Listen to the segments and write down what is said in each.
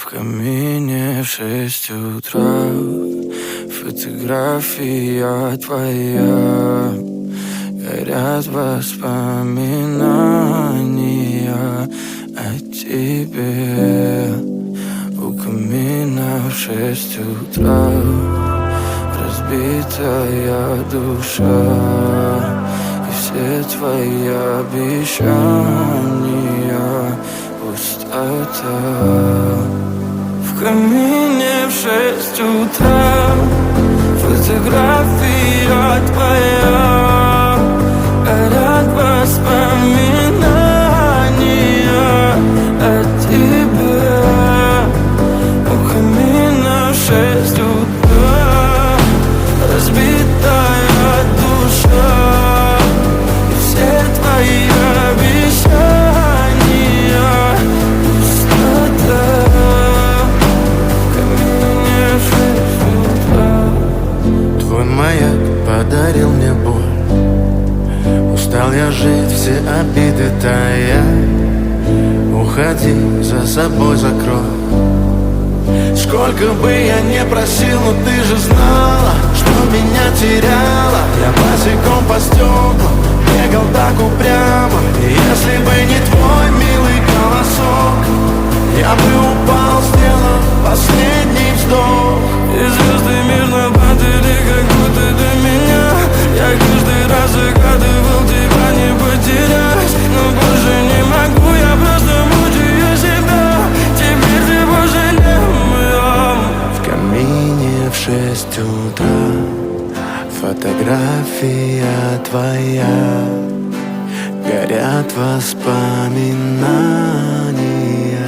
камине в 6 утра фотография твоя. Горят воспоминания о тебе. У камина в 6 утра разбитая душа, и все твои обещания пустота. В камине в 6 утра фотография твоя. Горят воспоминания о тебе. У камина в 6 утра разбитая душа, и все твои обещания пустота. В камине в 6 утра. Твой маяк подарил мне боль. Устал я жить, все обиды тая. Уходи, за собой закрой. Сколько бы я не просил, но ты же знала, что меня теряла. Я босиком по стеклам бегал так упрямо. И если бы не твой милый голосок, я бы упал, сделал последний вздох. И звезды мирно падали, как будто до меня. Я каждый раз загадывал тебя не потерять, но больше не могу, я просто мучаю себя. Теперь ты больше не моя. В камине в 6 утра фотография твоя. Горят воспоминания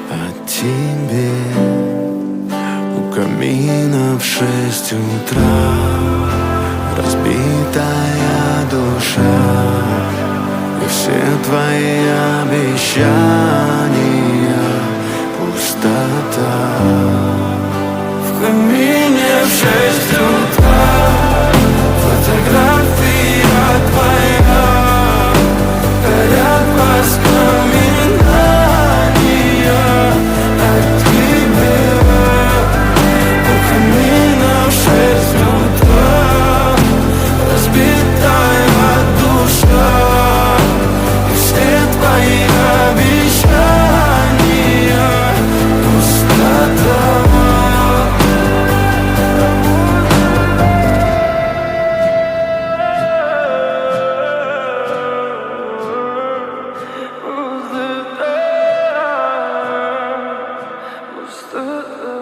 о тебе. У камина в 6 утра разбитая душа, и все твои обещания пустота. В камине в 6 утра фотография твоя. Горят воспоминания о тебе. У камина в 6 утра разбитая душа, и все твои обещания пустота. Пустота.